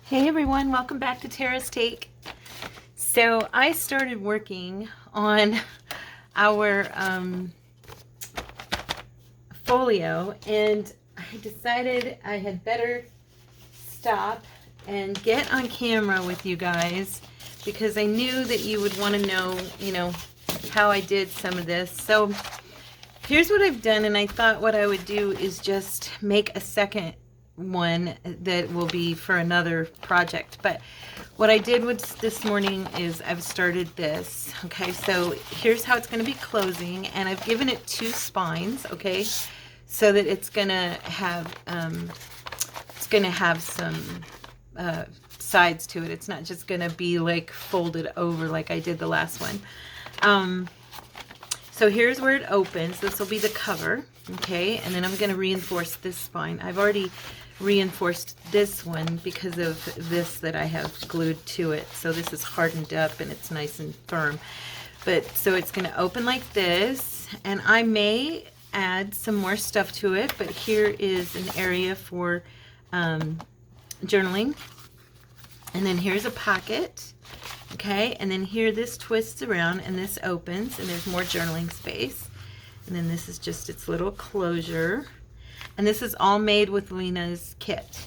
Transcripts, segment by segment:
Hey everyone, welcome back to Tara's Take. So I started working on our folio, and I decided I had better stop and get on camera with you guys because I knew that you would want to know, how I did some of this. So here's what I've done, and I thought what I would do is just make a second one that will be for another project. But what I did this morning is I've started this. Okay, so here's how it's going to be closing, and I've given it 2 spines, okay, so that it's going to have some sides to it. It's not just going to be like folded over like I did the last one. So here's where it opens. This will be the cover, okay, and then I'm going to reinforce this spine. I've already reinforced this one because of this that I have glued to it. So this is hardened up and it's nice and firm. But so it's going to open like this, and I may add some more stuff to it, but here is an area for journaling. And then here's a pocket. Okay, and then here this twists around and this opens, and there's more journaling space. And then this is just its little closure. And this is all made with Lina's kit.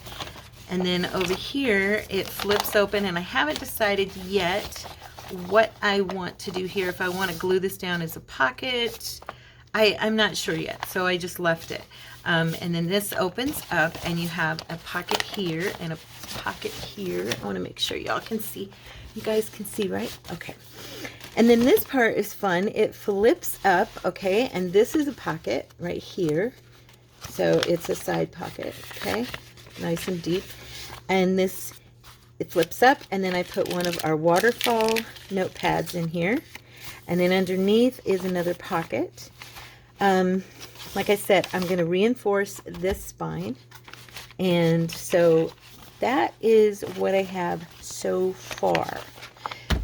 And then over here it flips open, and I haven't decided yet what I want to do here. If I want to glue this down as a pocket, I'm not sure yet, so I just left it. And then this opens up, and you have a pocket here and a pocket here. I want to make sure y'all can see. You guys can see, right? Okay. And then this part is fun. It flips up, okay, and this is a pocket right here. So it's a side pocket, okay, nice and deep. And this, it flips up, and then I put one of our waterfall notepads in here. And then underneath is another pocket. Like I said, I'm going to reinforce this spine. And so that is what I have so far.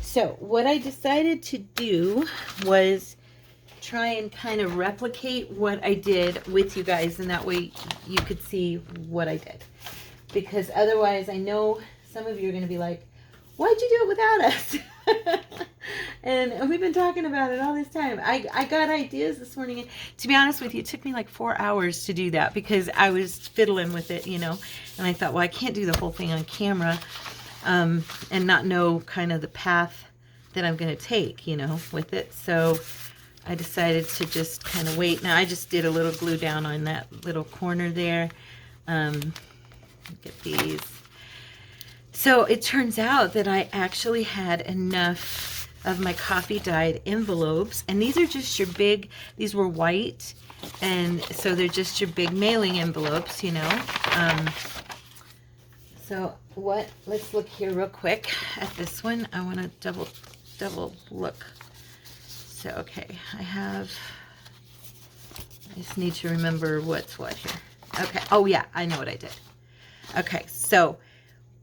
So what I decided to do was try and kind of replicate what I did with you guys, and that way you could see what I did. Because otherwise, I know some of you are going to be like, why'd you do it without us? And we've been talking about it all this time. I got ideas this morning, and to be honest with you, it took me like 4 hours to do that because I was fiddling with it, and I thought, well, I can't do the whole thing on camera and not know kind of the path that I'm going to take, with it. So I decided to just kind of wait. Now I just did a little glue down on that little corner there. Look at these. So it turns out that I actually had enough of my coffee dyed envelopes, and these are just your big, these were white, and so they're just your big mailing envelopes, So let's look here real quick at this one. I want to double look. So, okay, I just need to remember what's what here. Okay, oh yeah, I know what I did. Okay, so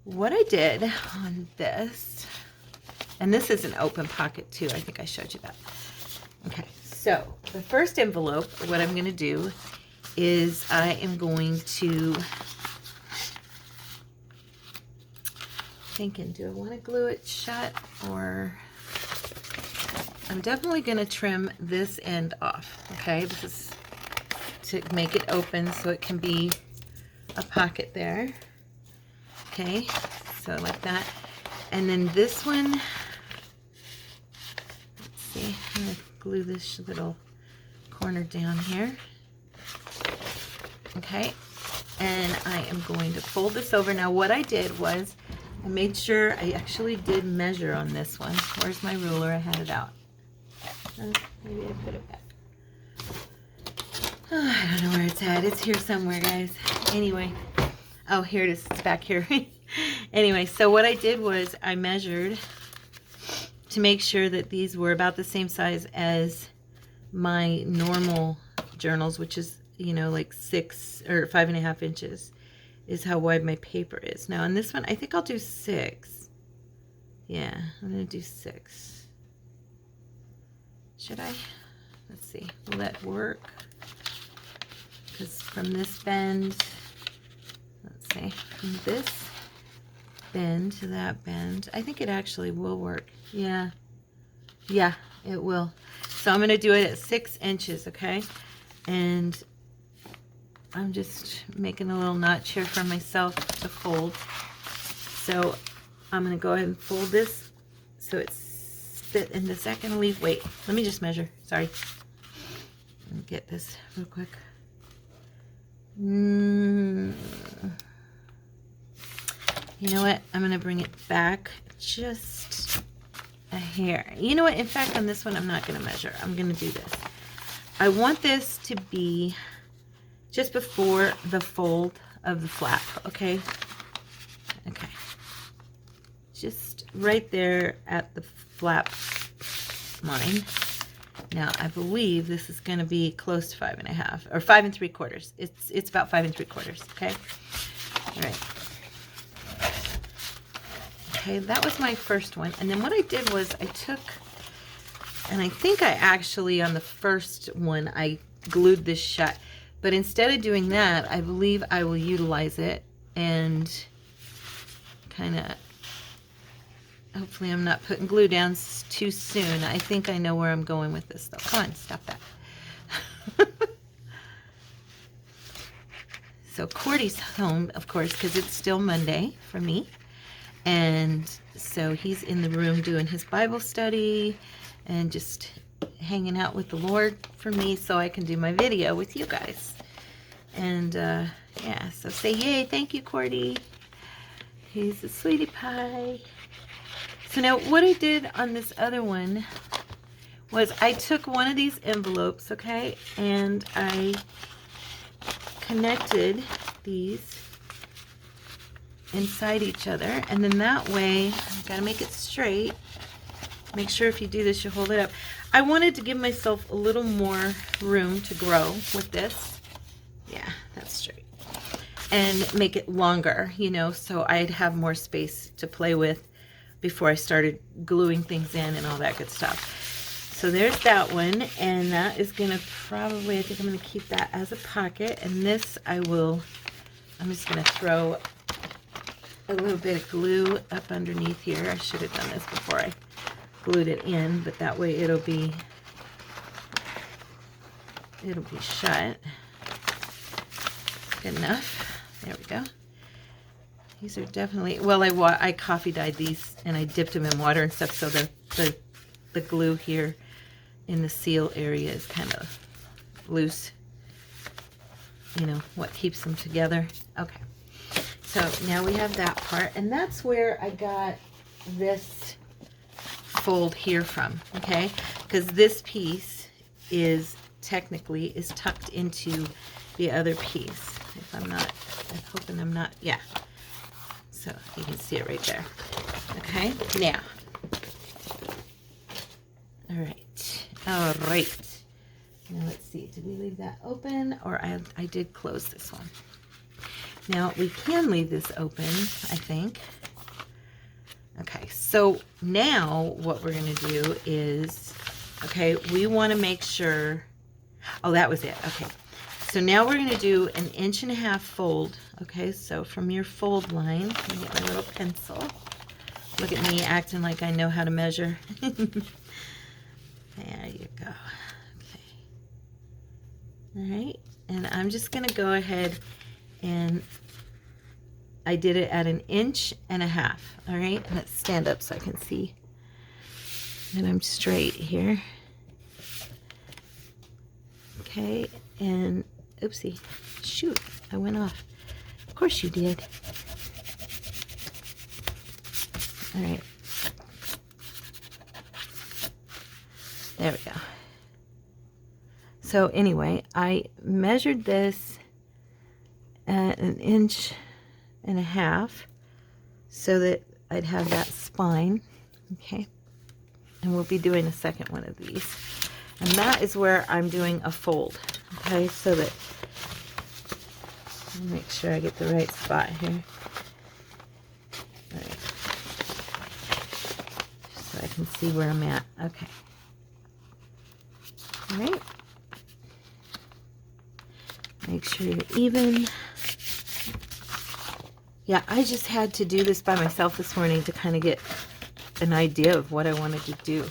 what I did on this, and this is an open pocket too, I think I showed you that. Okay, so the first envelope, what I'm going to do is I am going to, thinking, do I want to glue it shut, or I'm definitely going to trim this end off, okay? This is to make it open so it can be a pocket there, okay? So like that. And then this one, let's see, I'm going to glue this little corner down here, okay? And I am going to fold this over. Now what I did was I made sure I actually did measure on this one. Where's my ruler? I had it out. Maybe I put it back. Oh, I don't know where it's at. It's here somewhere, guys. Anyway. Oh, here it is. It's back here. Anyway, so what I did was I measured to make sure that these were about the same size as my normal journals, which is, like 6 or 5.5 inches is how wide my paper is. Now on this one, I think I'll do 6. Yeah, I'm going to do 6. Should I? Let's see. Will that work? Because from this bend, let's see, from this bend to that bend. I think it actually will work. Yeah. Yeah, it will. So I'm going to do it at 6 inches, okay? And I'm just making a little notch here for myself to fold. So I'm going to go ahead and fold this so it's fit in the second leaf. Wait, let me just measure. Sorry. Let me get this real quick. You know what? I'm going to bring it back just a hair. You know what? In fact, on this one, I'm not going to measure. I'm going to do this. I want this to be just before the fold of the flap, okay? Okay. Just right there at the flap line. Now, I believe this is going to be close to 5.5 or 5 3/4. It's about 5 3/4, okay? All right. Okay, that was my first one. And then what I did was I took, and I think I actually, on the first one, I glued this shut. But instead of doing that, I believe I will utilize it and kind of, hopefully I'm not putting glue down too soon. I think I know where I'm going with this, though. Come on, stop that. So Cordy's home, of course, because it's still Monday for me. And so he's in the room doing his Bible study and just hanging out with the Lord for me so I can do my video with you guys. And yeah, so say yay. Thank you, Cordy. He's a sweetie pie. So now what I did on this other one was I took one of these envelopes, okay, and I connected these inside each other, and then that way, I've got to make it straight. Make sure if you do this, you hold it up. I wanted to give myself a little more room to grow with this. Yeah, that's straight. And make it longer, you know, so I'd have more space to play with before I started gluing things in and all that good stuff. So there's that one, and that is going to probably, I think I'm going to keep that as a pocket. And this I'm just going to throw a little bit of glue up underneath here. I should have done this before I glued it in, but that way it'll be shut. Good enough. There we go. These are definitely, well, I coffee dyed these and I dipped them in water and stuff, so the glue here in the seal area is kind of loose. You know, what keeps them together. Okay. So now we have that part, and that's where I got this fold here from, okay? Because this piece is technically tucked into the other piece. If I'm hoping I'm not, yeah. So you can see it right there. Okay, now. All right. Now let's see, did we leave that open, or I did close this one? Now, we can leave this open, I think. Okay, so now what we're going to do is, okay, we want to make sure, oh, that was it. Okay, so now we're going to do an 1.5 inch fold. Okay, so from your fold line, let me get my little pencil. Look at me acting like I know how to measure. There you go. Okay. All right, and I'm just going to go ahead and I did it at 1.5 inches. All right, let's stand up so I can see that I'm straight here. Okay, and oopsie, shoot, I went off. Of course you did. All right, there we go. So anyway, I measured this at 1.5 inches so that I'd have that spine. Okay, and we'll be doing a second one of these, and that is where I'm doing a fold. Okay, so that, let me make sure I get the right spot here. All right, just so I can see where I'm at. Okay, all right, make sure you're even. Yeah, I just had to do this by myself this morning to kind of get an idea of what I wanted to do,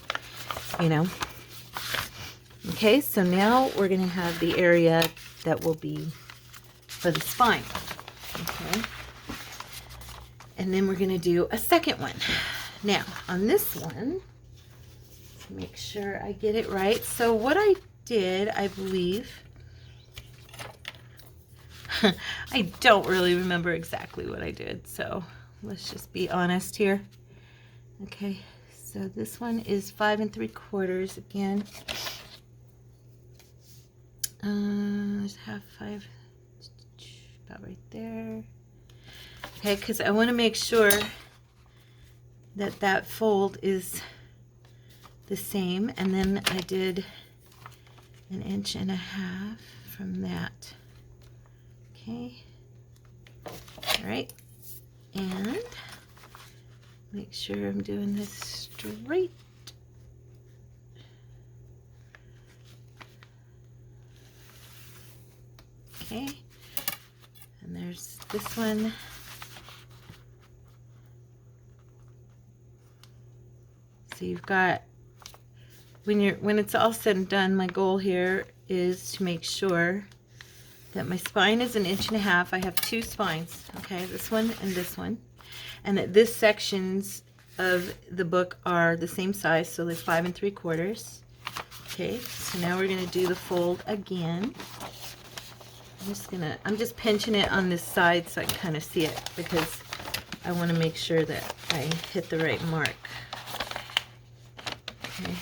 you know. Okay, so now we're going to have the area that will be for the spine. Okay. And then we're going to do a second one. Now, on this one, to make sure I get it right. So what I did, I believe, I don't really remember exactly what I did, so let's just be honest here. Okay, so this one is 5 3/4 again. Half 5, about right there. Okay, because I want to make sure that that fold is the same, and then I did 1.5 inches from that. Okay, all right, and make sure I'm doing this straight. Okay, and there's this one. So you've got, when it's all said and done, my goal here is to make sure that my spine is 1.5 inches. I have 2 spines, okay, this one and this one, and that this sections of the book are the same size, so they're 5 3/4. Okay, so now we're gonna do the fold again. I'm just pinching it on this side so I can kind of see it, because I want to make sure that I hit the right mark. Okay,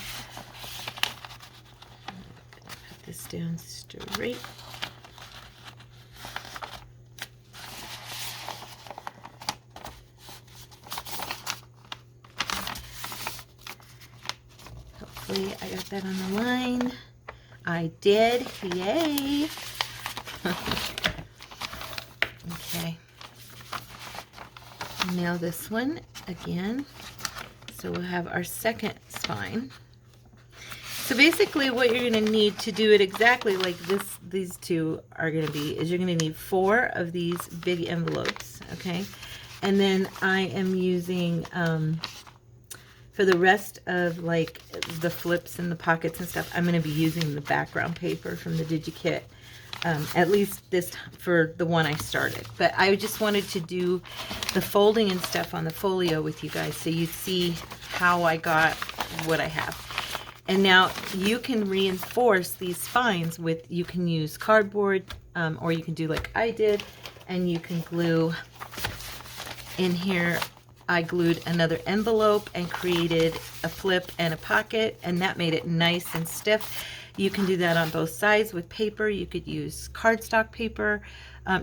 put this down straight. Hopefully I got that on the line. I did, yay! Okay, now this one again. So we'll have our second spine. So basically what you're going to need to do it exactly like this, these two are going to be, is you're going to need 4 of these big envelopes, okay? And then I am using, for the rest of like the flips and the pockets and stuff, I'm going to be using the background paper from the DigiKit. At least this time for the one I started. But I just wanted to do the folding and stuff on the folio with you guys so you see how I got what I have. And now you can reinforce these spines with, you can use cardboard, or you can do like I did, and you can glue in here. I glued another envelope and created a flip and a pocket, and that made it nice and stiff. You can do that on both sides with paper. You could use cardstock paper,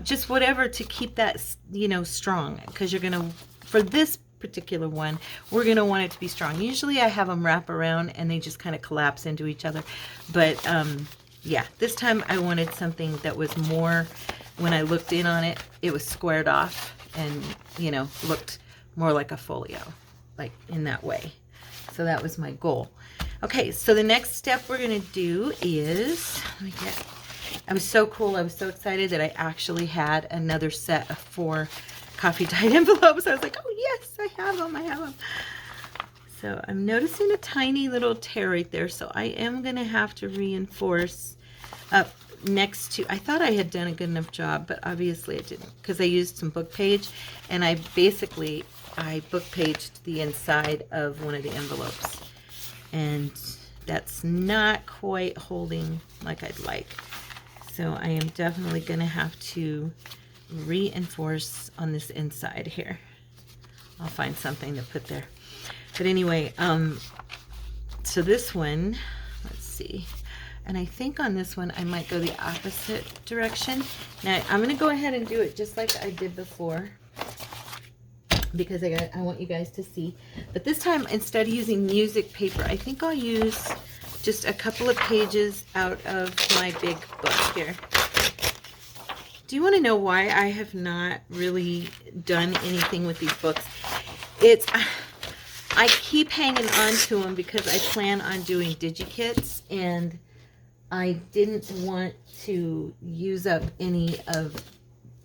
just whatever to keep that, you know, strong, because you're gonna, for this particular one, we're gonna want it to be strong. Usually I have them wrap around and they just kind of collapse into each other, but yeah, this time I wanted something that was more, when I looked in on it, it was squared off and, you know, looked more like a folio, like in that way. So that was my goal. Okay, so the next step we're going to do is, let me get, I was so cool, I was so excited that I actually had another set of 4 coffee dyed envelopes. I was like, oh yes, I have them. So I'm noticing a tiny little tear right there, so I am going to have to reinforce up next to, I thought I had done a good enough job, but obviously I didn't, because I used some book page, and I book paged the inside of one of the envelopes. And that's not quite holding like I'd like. So I am definitely going to have to reinforce on this inside here. I'll find something to put there. But anyway, so this one, let's see. And I think on this one I might go the opposite direction. Now I'm going to go ahead and do it just like I did before, because I want you guys to see. But this time, instead of using music paper, I think I'll use just a couple of pages out of my big book here. Do you want to know why I have not really done anything with these books? It's, I keep hanging on to them because I plan on doing DigiKits, and I didn't want to use up any of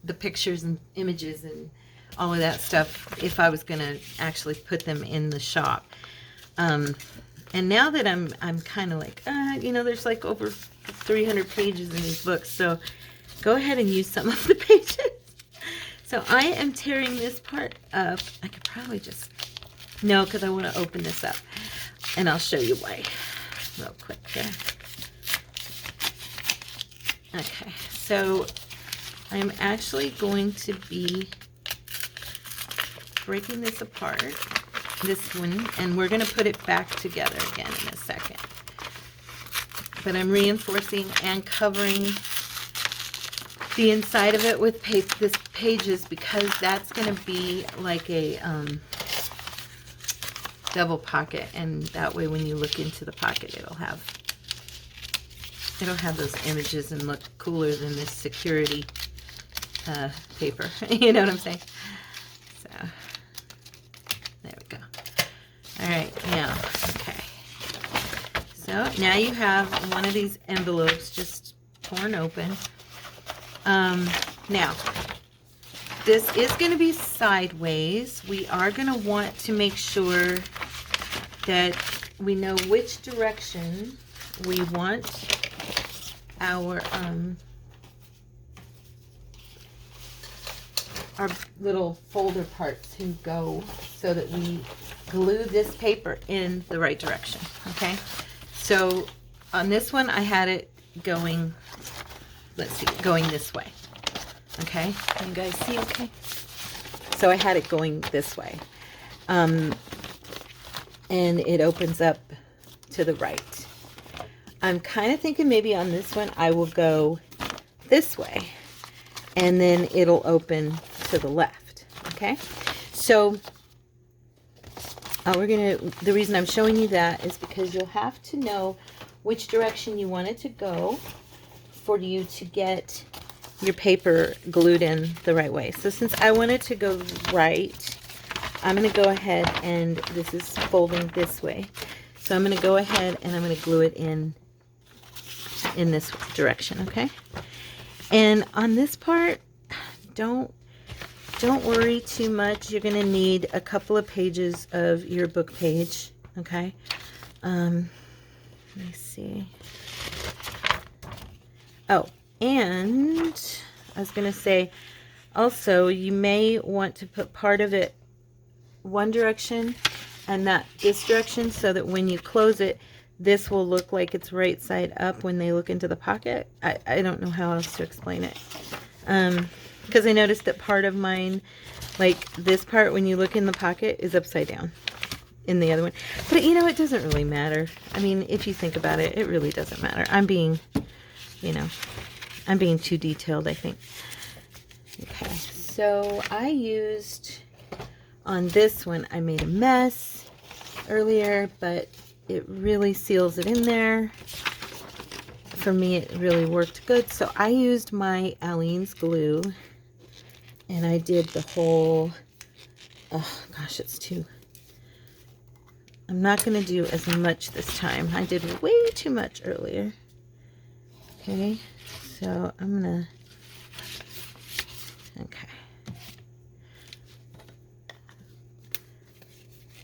the pictures and images and all of that stuff if I was going to actually put them in the shop. And now that I'm kind of like, you know, there's like over 300 pages in these books, so go ahead and use some of the pages. So I am tearing this part up. I could probably just, no, because I want to open this up, and I'll show you why real quick here. Okay, so I'm actually going to be breaking this apart, this one, and we're going to put it back together again in a second. But I'm reinforcing and covering the inside of it with this pages, because that's going to be like a double pocket, and that way when you look into the pocket it'll have those images and look cooler than this security paper. You know what I'm saying? So there we go. All right, now, okay. So now you have one of these envelopes just torn open. Now, this is going to be sideways. We are going to want to make sure that we know which direction we want our little folder parts to go, so that we glue this paper in the right direction. Okay, so on this one I had it going, let's see, going this way. Okay, can you guys see? Okay, so I had it going this way, and it opens up to the right. I'm kind of thinking maybe on this one I will go this way, and then it'll open to the left. Okay, so the reason I'm showing you that is because you'll have to know which direction you want it to go for you to get your paper glued in the right way. So since I want it to go right, I'm going to go ahead, and this is folding this way. So I'm going to go ahead and I'm going to glue it in this direction, okay? And on this part, don't worry too much. You're going to need a couple of pages of your book page, okay? Let me see. Oh, and I was going to say, also, you may want to put part of it one direction and this direction, so that when you close it, this will look like it's right side up when they look into the pocket. I don't know how else to explain it. Because I noticed that part of mine, like this part, when you look in the pocket, is upside down in the other one. But, you know, it doesn't really matter. I mean, if you think about it, it really doesn't matter. I'm being, you know, I'm being too detailed, I think. Okay, so I used, on this one, I made a mess earlier, but it really seals it in there. For me, it really worked good. So I used my Aleene's glue, and I did the whole, oh gosh, it's too, I'm not going to do as much this time. I did way too much earlier. Okay, so I'm going to, okay.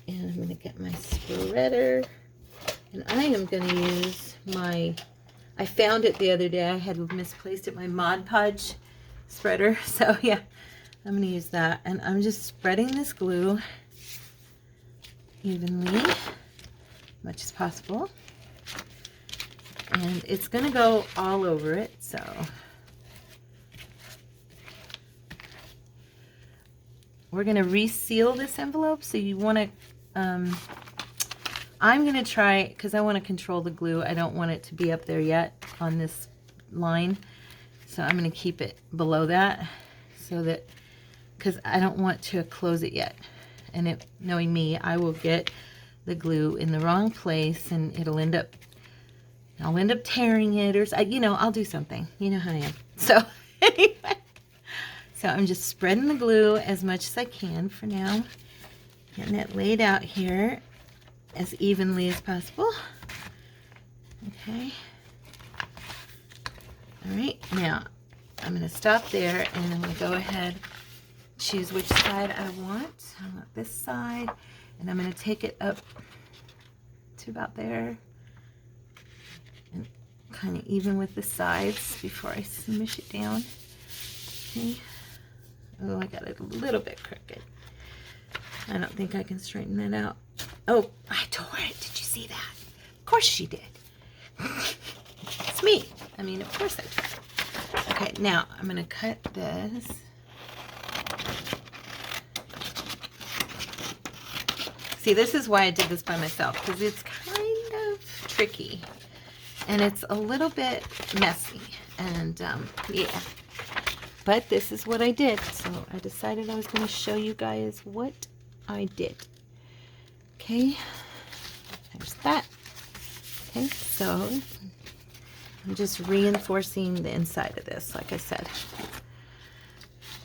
And I'm going to get my spreader, and I am going to use my, I found it the other day. I had misplaced it, my Mod Podge spreader. So yeah, I'm going to use that. And I'm just spreading this glue evenly, as much as possible. And it's going to go all over it. So we're going to reseal this envelope. So you want to, I'm going to try, because I want to control the glue. I don't want it to be up there yet on this line. So I'm going to keep it below that, so that, because I don't want to close it yet. And it, knowing me, I will get the glue in the wrong place, and it'll end up, I'll end up tearing it, or, you know, I'll do something. You know how I am. So anyway, so I'm just spreading the glue as much as I can for now. Getting it laid out here as evenly as possible. Okay. All right, now I'm going to stop there, and I'm going to go ahead, choose which side I want. I want this side, and I'm going to take it up to about there and kind of even with the sides before I smush it down. Okay. Oh, I got it a little bit crooked. I don't think I can straighten that out. Oh, I tore it. Did you see that? Of course she did. It's me. I mean, of course I tore it. Okay, now I'm going to cut this. See, this is why I did this by myself, because it's kind of tricky. And it's a little bit messy. And, yeah. But this is what I did. So I decided I was going to show you guys what I did. Okay. There's that. Okay, so I'm just reinforcing the inside of this, like I said.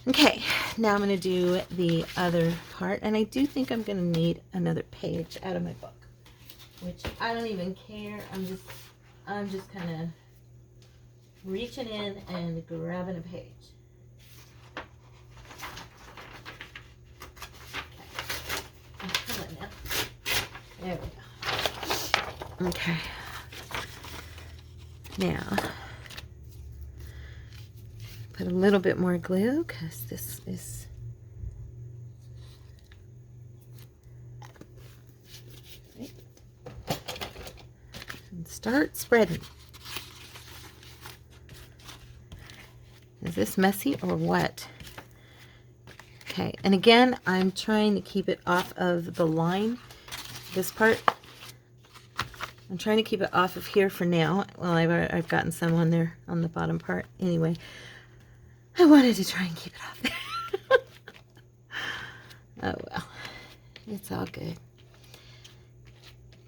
Okay, now I'm going to do the other part, and I do think I'm going to need another page out of my book, which I don't even care. I'm just kind of reaching in and grabbing a page. Okay. Come on now. There we go. Okay. Now, put a little bit more glue because this is right. And start spreading. Is this messy or what? Okay, and again, I'm trying to keep it off of the line, this part. I'm trying to keep it off of here for now. Well, I've gotten some on there on the bottom part. Anyway, I wanted to try and keep it off there. Oh well, it's all good.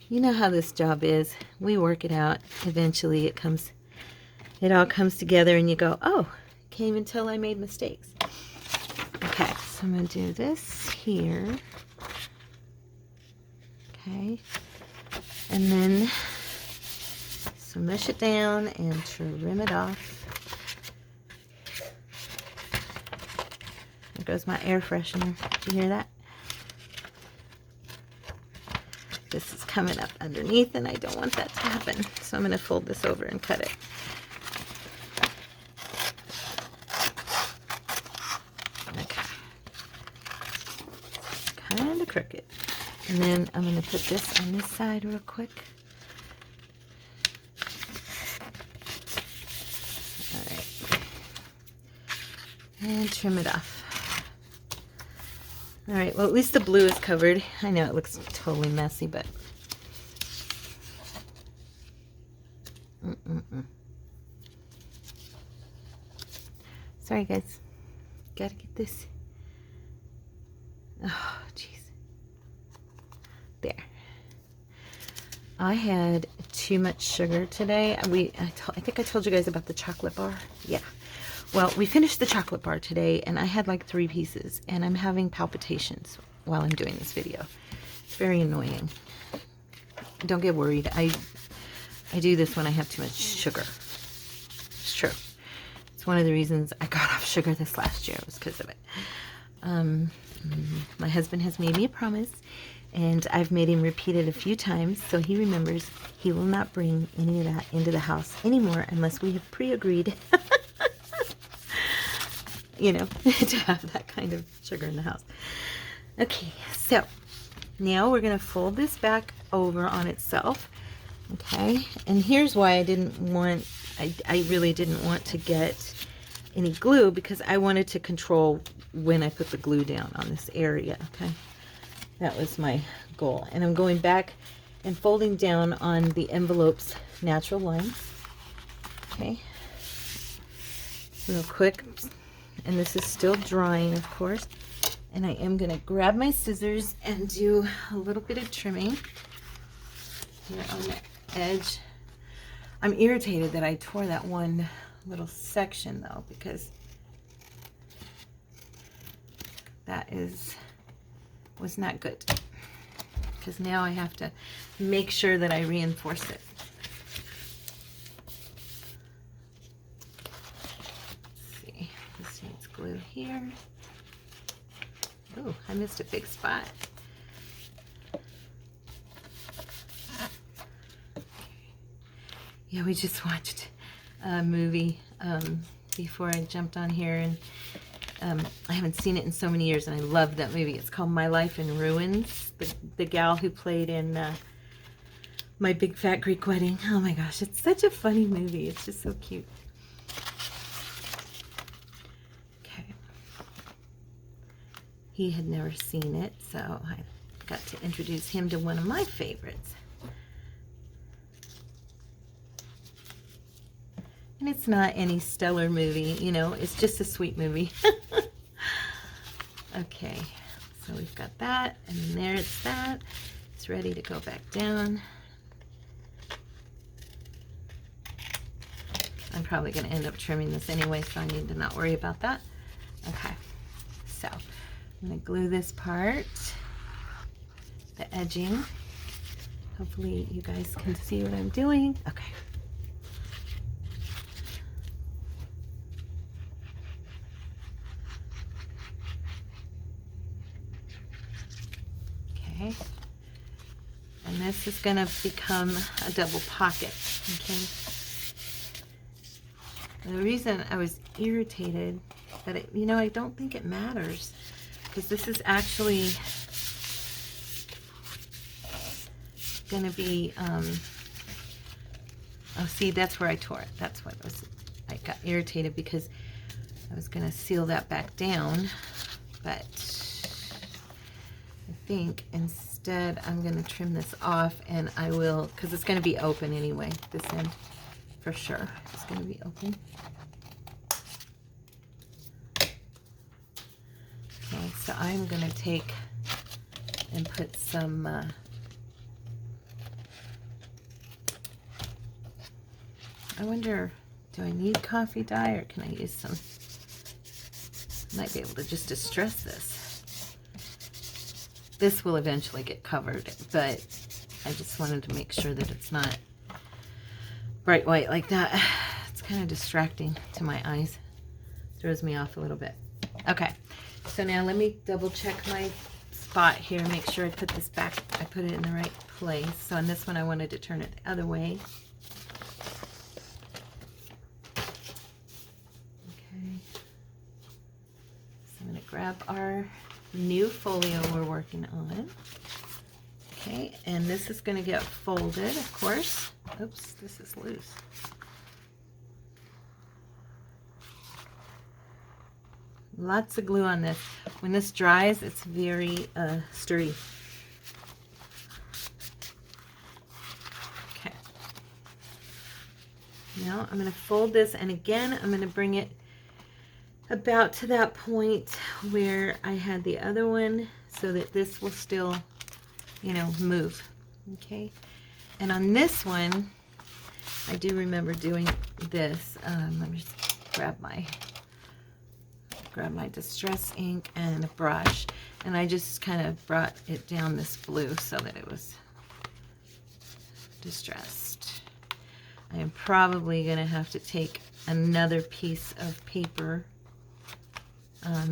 You know how this job is. We work it out. Eventually it all comes together and you go, oh, can't even tell I made mistakes. Okay, so I'm going to do this here. Okay. And then smush it down and trim it off. There goes my air freshener. Did you hear that? This is coming up underneath and I don't want that to happen. So I'm going to fold this over and cut it. Okay. Kind of crooked. And then I'm going to put this on this side real quick. All right. And trim it off. All right, well, at least the blue is covered. I know it looks totally messy, but... Sorry, guys. Gotta get this. Oh, jeez. There. I had too much sugar today. I think I told you guys about the chocolate bar. Yeah. Well, we finished the chocolate bar today, and I had like 3 pieces, and I'm having palpitations while I'm doing this video. It's very annoying. Don't get worried. I do this when I have too much sugar. It's true. It's one of the reasons I got off sugar this last year was because of it. My husband has made me a promise, and I've made him repeat it a few times so he remembers he will not bring any of that into the house anymore unless we have pre-agreed, you know, to have that kind of sugar in the house. Okay, so now we're going to fold this back over on itself. Okay, and here's why I didn't want, I really didn't want to get any glue, because I wanted to control when I put the glue down on this area. Okay, that was my goal. And I'm going back and folding down on the envelope's natural lines. Okay, real quick. And this is still drying, of course. And I am going to grab my scissors and do a little bit of trimming here on the edge. I'm irritated that I tore that one little section though, because that was not good. Because now I have to make sure that I reinforce it. Let's see, this needs glue here. I missed a big spot. Yeah, we just watched a movie before I jumped on here, and I haven't seen it in so many years, and I love that movie. It's called My Life in Ruins. The gal who played in My Big Fat Greek Wedding. Oh my gosh, it's such a funny movie. It's just so cute. Okay. He had never seen it, so I got to introduce him to one of my favorites. And it's not any stellar movie, you know, it's just a sweet movie. Okay, so we've got that, and there it's that. It's ready to go back down. I'm probably going to end up trimming this anyway, so I need to not worry about that. Okay, so I'm going to glue this part, the edging. Hopefully you guys can see what I'm doing. Okay. Okay, and this is going to become a double pocket, okay? And the reason I was irritated, but it, you know, I don't think it matters, because this is actually going to be, oh, see, that's where I tore it. That's what I got irritated, because I was going to seal that back down, but I think instead I'm going to trim this off, and I will, because it's going to be open anyway, this end for sure. It's going to be open. Okay, so I'm going to take and put some I wonder, do I need coffee dye, or can I use some? Might be able to just distress this. This will eventually get covered, but I just wanted to make sure that it's not bright white like that. It's kind of distracting to my eyes. Throws me off a little bit. Okay, so now let me double check my spot here, make sure I put this back, I put it in the right place. So on this one I wanted to turn it the other way. Okay, so I'm going to grab our new folio we're working on. Okay, and this is going to get folded, of course. Oops, this is loose. Lots of glue on this. When this dries, it's very sturdy. Okay. Now I'm going to fold this, and again, I'm going to bring it about to that point where I had the other one, so that this will still, you know, move. Okay. And on this one, I do remember doing this. Let me just grab my distress ink and a brush, and I just kind of brought it down this blue so that it was distressed. I am probably going to have to take another piece of paper. I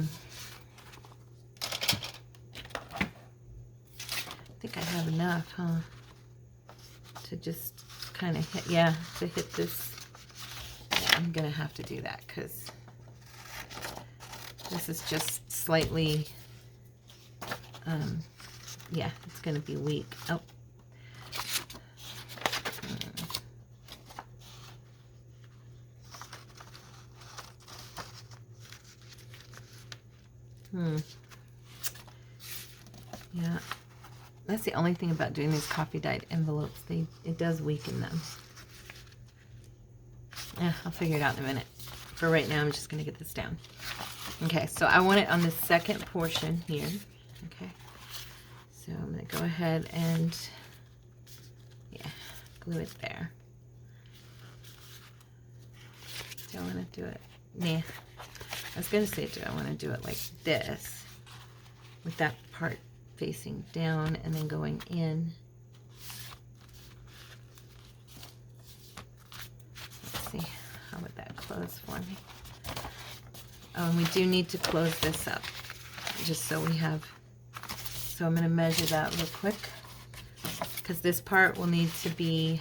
think I have enough, huh? To just kind of hit, yeah, to hit this. Yeah, I'm going to have to do that because this is just slightly, yeah, it's going to be weak. Oh. Yeah, that's the only thing about doing these coffee dyed envelopes. It does weaken them. Yeah, I'll figure it out in a minute. For right now, I'm just going to get this down. Okay, so I want it on the second portion here. Okay, so I'm going to go ahead and, yeah, glue it there. Do I want to do it? Nah. I was going to say, do I want to do it like this, with that part facing down and then going in? Let's see, how would that close for me? Oh, and we do need to close this up, just so we have So I'm going to measure that real quick, because this part will need to be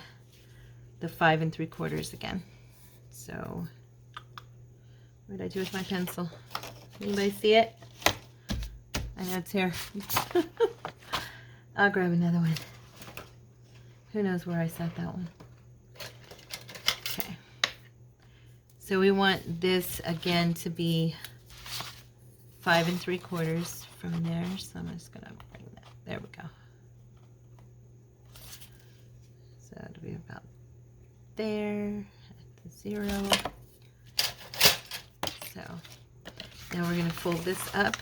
the 5 3/4 again. So what did I do with my pencil? Anybody see it? I know it's here. I'll grab another one. Who knows where I set that one? Okay. So we want this again to be 5 3/4 from there. So I'm just gonna bring that. There we go. So it'll be about there at the 0. So now we're going to fold this up,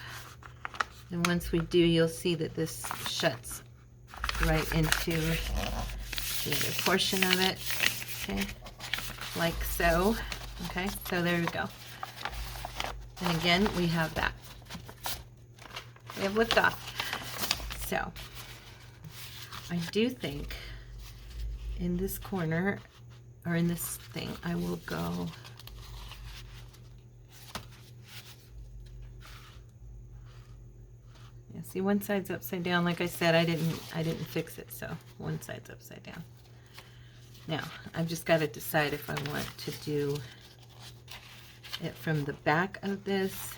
and once we do, you'll see that this shuts right into the other portion of it, okay, like so. Okay, so there we go. And again, we have that. We have liftoff. So I do think in this corner, or in this thing, I will go see, one side's upside down. Like I said, I didn't fix it, so one side's upside down. Now I've just got to decide if I want to do it from the back of this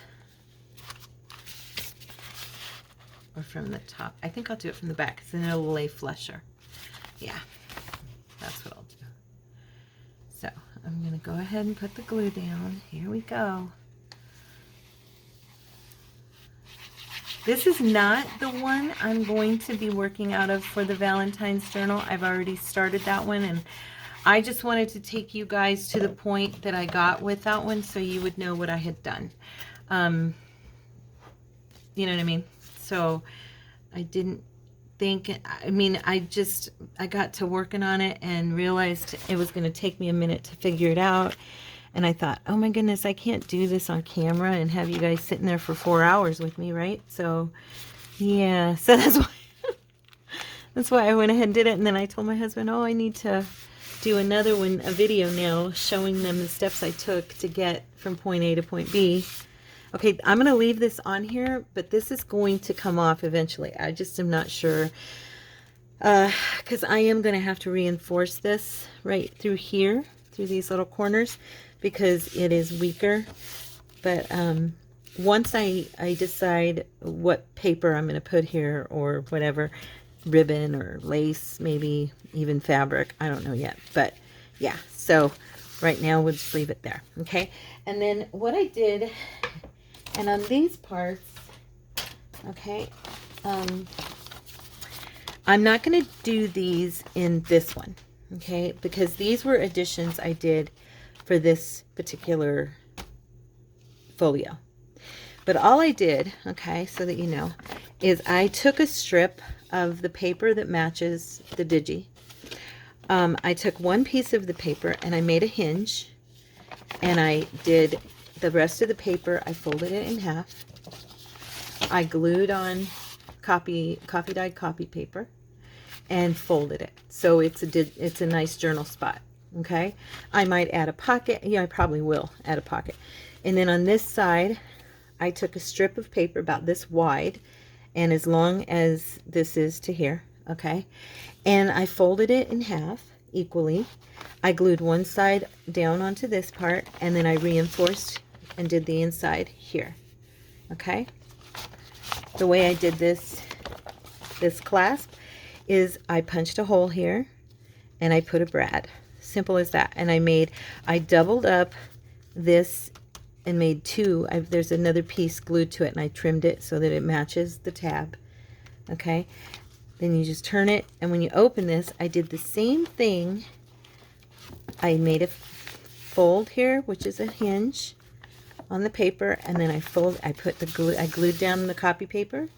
or from the top. I think I'll do it from the back, because then it'll lay flusher. Yeah, that's what I'll do. So I'm going to go ahead and put the glue down. Here we go. This is not the one I'm going to be working out of for the Valentine's journal. I've already started that one, and I just wanted to take you guys to the point that I got with that one so you would know what I had done. You know what I mean? So I didn't think, I mean, I got to working on it and realized it was going to take me a minute to figure it out. And I thought, oh my goodness, I can't do this on camera and have you guys sitting there for 4 hours with me, right? So yeah, so that's why I went ahead and did it. And then I told my husband, oh, I need to do another one, a video now, showing them the steps I took to get from point A to point B. Okay, I'm going to leave this on here, but this is going to come off eventually. I just am not sure, because I am going to have to reinforce this right through here, through these little corners, because it is weaker. But once I decide what paper I'm going to put here, or whatever, ribbon or lace, maybe even fabric, I don't know yet. But yeah, so right now we'll just leave it there. Okay, and then what I did, and on these parts, okay, I'm not going to do these in this one, okay, because these were additions I did for this particular folio. But all I did, okay, so that you know, is I took a strip of the paper that matches the digi. I took one piece of the paper and I made a hinge, and I did the rest of the paper, I folded it in half. I glued on coffee dyed copy paper and folded it, so it's a nice journal spot. Okay, I might add a pocket. Yeah, I probably will add a pocket. And then on this side, I took a strip of paper about this wide and as long as this is to here, okay, and I folded it in half equally. I glued one side down onto this part, and then I reinforced and did the inside here. Okay, the way I did this clasp is I punched a hole here and I put a brad. Simple as that. And I doubled up this and made two. There's another piece glued to it, and I trimmed it so that it matches the tab. Okay, then you just turn it, and when you open this, I did the same thing. I made a fold here, which is a hinge on the paper, and then I put the glue, I glued down the copy paper,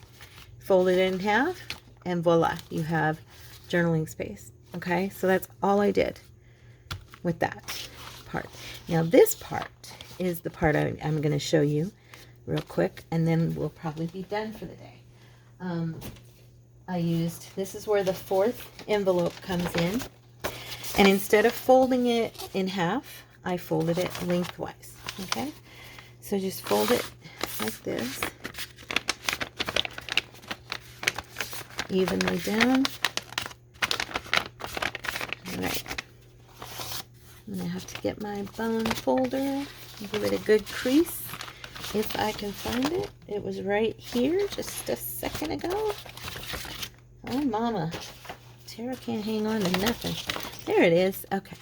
folded it in half, and voila, you have journaling space. Okay, so that's all I did with that part. Now this part is the part I'm going to show you real quick, and then we'll probably be done for the day. This is where the fourth envelope comes in, and instead of folding it in half, I folded it lengthwise. Okay, so just fold it like this, evenly down. All right. I'm going to have to get my bone folder and give it a good crease if I can find it. It was right here just a second ago. Oh, mama. Tara can't hang on to nothing. There it is. Okay.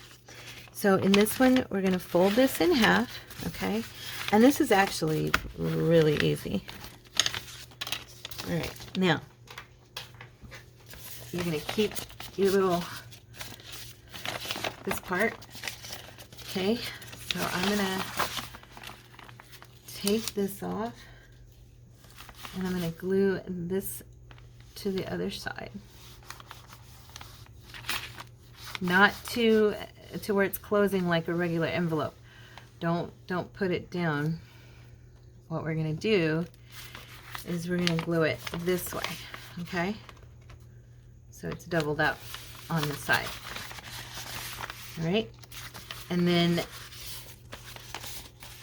So in this one, we're going to fold this in half. Okay. And this is actually really easy. All right. Now, you're going to keep your little, this part. Okay. So I'm going to take this off and I'm going to glue this to the other side. Not to where it's closing like a regular envelope. Don't put it down. What we're going to do is we're going to glue it this way, okay? So it's doubled up on the side. All right? And then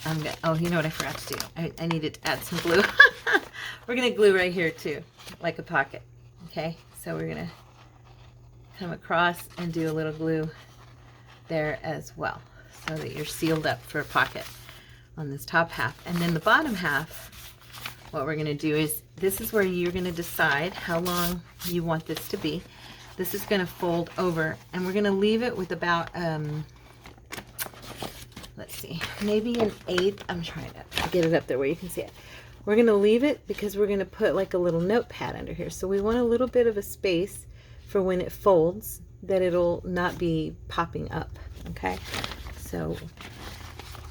I'm going to, oh, you know what I forgot to do? I needed to add some glue. We're going to glue right here too, like a pocket, okay? So we're going to come across and do a little glue there as well, so that you're sealed up for a pocket on this top half. And then the bottom half, what we're going to do is, this is where you're going to decide how long you want this to be. This is going to fold over, and we're going to leave it with about, let's see, maybe an 1/8. I'm trying to get it up there where you can see it. We're going to leave it because we're going to put like a little notepad under here. So we want a little bit of a space for when it folds, that it'll not be popping up, okay? So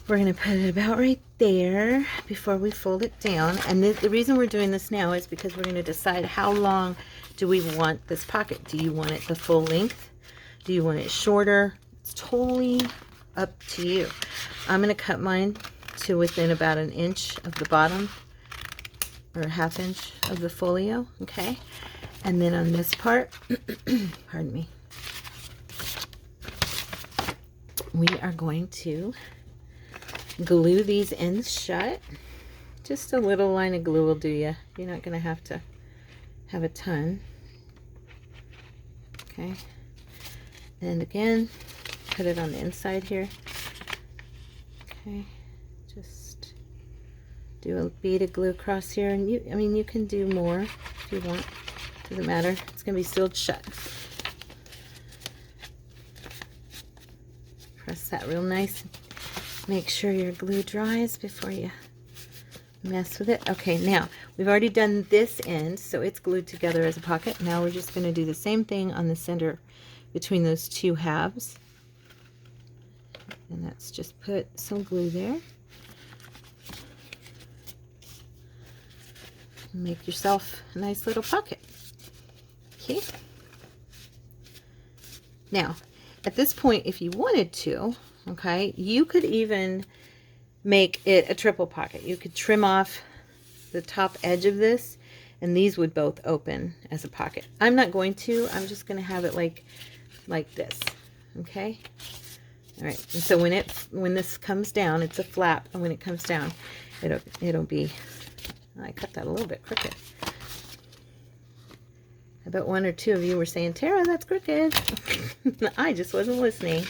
we're going to put it about right there before we fold it down. And the reason we're doing this now is because we're going to decide how long do we want this pocket. Do you want it the full length? Do you want it shorter? It's totally up to you. I'm going to cut mine to within about 1 inch of the bottom, or 1/2 inch of the folio, okay? And then on this part, pardon me, we are going to glue these ends shut. Just a little line of glue will do you. You're not going to have a ton. Okay. And again, put it on the inside here. Okay. Just do a bead of glue across here. And I mean, you can do more if you want. Doesn't matter. It's going to be sealed shut. Press that real nice. Make sure your glue dries before you mess with it. Okay, now we've already done this end, so it's glued together as a pocket. Now we're just going to do the same thing on the center between those two halves. And that's just put some glue there. Make yourself a nice little pocket. Okay. Now, at this point, if you wanted to, okay, you could even make it a triple pocket. You could trim off the top edge of this, and these would both open as a pocket. I'm not going to. I'm just going to have it like this. Okay. All right. And so when this comes down, it's a flap, and when it comes down, it'll be. I cut that a little bit crooked. I bet 1 or 2 of you were saying, Tara, that's crooked. I just wasn't listening.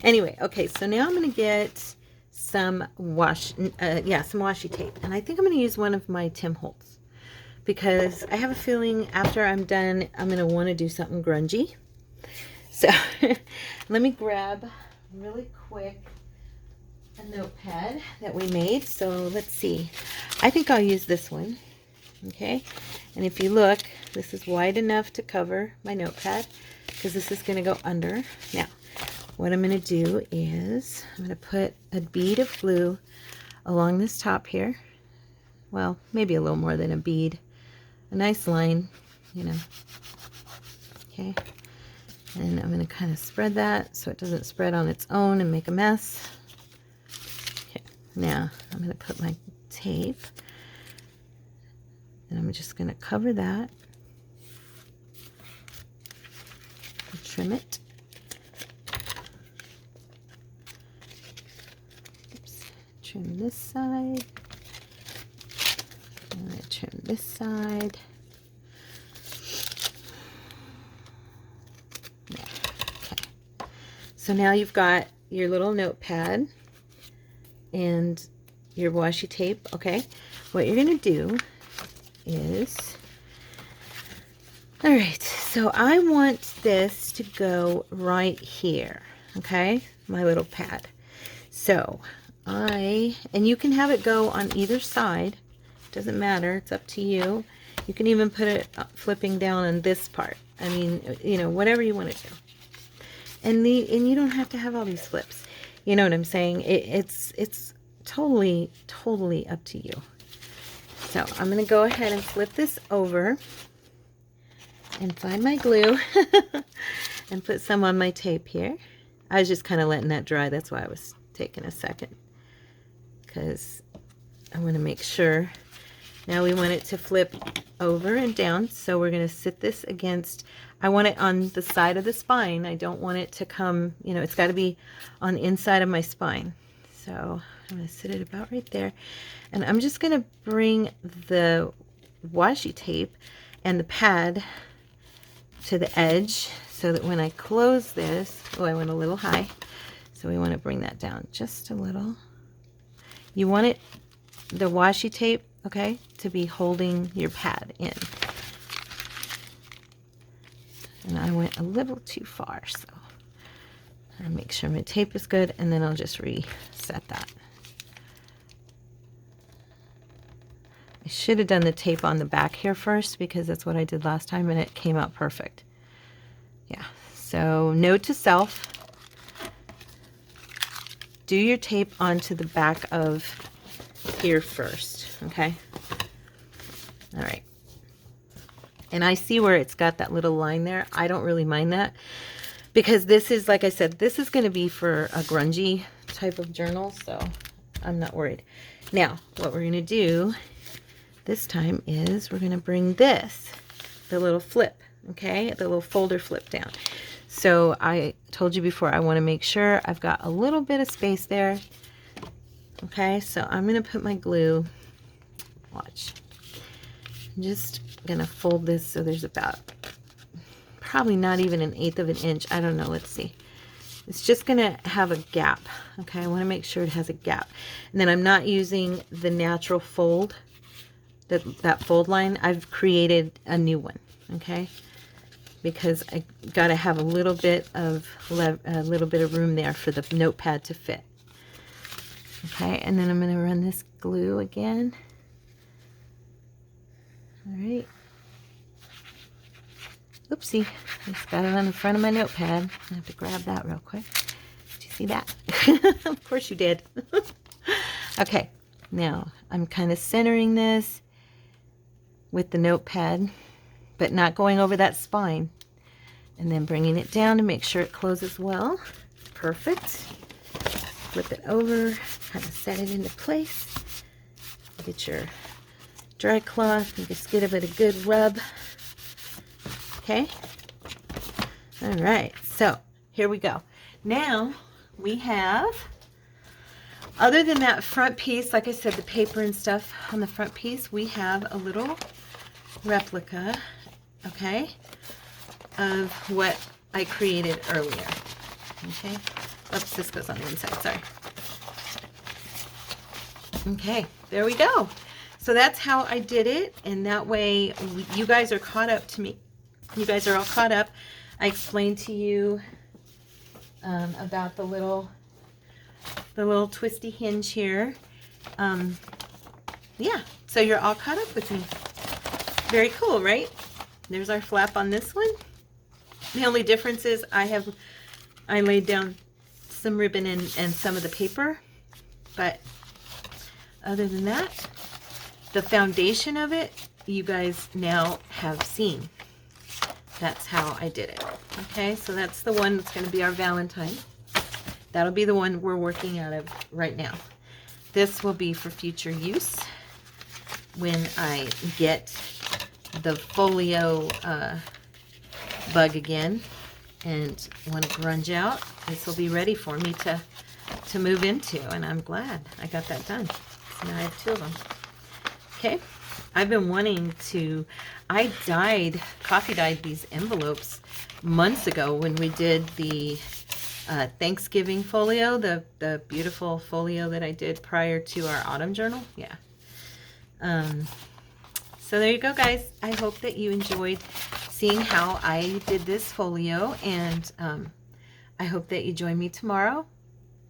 Anyway, okay, so now I'm going to get some washi tape. And I think I'm going to use one of my Tim Holtz, because I have a feeling after I'm done, I'm going to want to do something grungy. So let me grab really quick a notepad that we made. So let's see. I think I'll use this one. Okay, and if you look, this is wide enough to cover my notepad, because this is going to go under. Now, what I'm going to do is I'm going to put a bead of glue along this top here. Well, maybe a little more than a bead. A nice line, you know. Okay, and I'm going to kind of spread that so it doesn't spread on its own and make a mess. Okay, now I'm going to put my tape. And I'm just going to cover that, and trim it. Oops. Trim this side. I'm going to trim this side. So now you've got your little notepad and your washi tape. Okay, what you're gonna do is, all right, so I want this to go right here. Okay, my little pad. So and you can have it go on either side, doesn't matter, it's up to you. You can even put it flipping down on this part. I mean, you know, whatever you want to do. And you don't have to have all these flips. You know what I'm saying? It's totally up to you. So I'm going to go ahead and flip this over and find my glue and put some on my tape here. I was just kind of letting that dry. That's why I was taking a second, because I want to make sure. Now we want it to flip over and down, so we're going to sit this against, I want it on the side of the spine. I don't want it to come, you know, it's got to be on the inside of my spine. So I'm going to sit it about right there. And I'm just going to bring the washi tape and the pad to the edge so that when I close this, oh, I went a little high. So we want to bring that down just a little. You want it, the washi tape, okay, to be holding your pad in. And I went a little too far, so I'll make sure my tape is good, and then I'll just reset that. I should have done the tape on the back here first, because that's what I did last time and it came out perfect. Yeah, so note to self, do your tape onto the back of here first, okay? All right. And I see where it's got that little line there. I don't really mind that, because this is, like I said, this is going to be for a grungy type of journal, so I'm not worried. Now, what we're going to do this time is we're going to bring this, the little flip, okay, the little folder flip down. So I told you before, I want to make sure I've got a little bit of space there. Okay, so I'm going to put my glue, watch, I'm just going to fold this so there's about, probably not even 1/8 of an inch, I don't know, let's see. It's just going to have a gap, okay, I want to make sure it has a gap. And then I'm not using the natural fold, that fold line. I've created a new one, okay, because I got to have a little bit of room there for the notepad to fit. Okay, and then I'm going to run this glue again. All right. Oopsie, just got it on the front of my notepad. I have to grab that real quick. Did you see that? Of course you did. Okay, now I'm kind of centering this with the notepad, but not going over that spine. And then bringing it down to make sure it closes well. Perfect. Flip it over, kind of set it into place. Get your dry cloth and just give it a good rub. Okay. All right, so here we go. Now we have, other than that front piece, like I said, the paper and stuff on the front piece, we have a little replica, okay, of what I created earlier. Okay. Oops, this goes on the inside, sorry. Okay, there we go. So that's how I did it, and that way you guys are caught up to me. You guys are all caught up. I explained to you about the little twisty hinge here. Yeah, so you're all caught up with me. Very cool, right? There's our flap on this one. The only difference is I laid down some ribbon and some of the paper, but other than that, the foundation of it, you guys now have seen. That's how I did it. Okay, so that's the one that's going to be our Valentine. That'll be the one we're working out of right now. This will be for future use when I get the Folio bug again and want to grunge out. This will be ready for me to move into, and I'm glad I got that done. So now I have 2 of them. Okay, I've been wanting to, I coffee dyed these envelopes months ago when we did the Thanksgiving folio, the beautiful folio that I did prior to our autumn journal. Yeah. So there you go, guys. I hope that you enjoyed seeing how I did this folio, and I hope that you join me tomorrow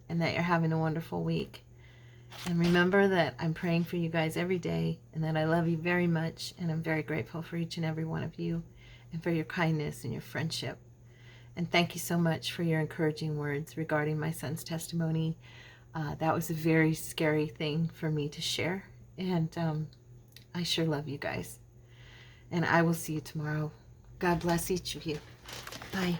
and that you're having a wonderful week. And remember that I'm praying for you guys every day, and that I love you very much, and I'm very grateful for each and every one of you, and for your kindness and your friendship. And thank you so much for your encouraging words regarding my son's testimony. That was a very scary thing for me to share, and I sure love you guys. And I will see you tomorrow. God bless each of you. Bye.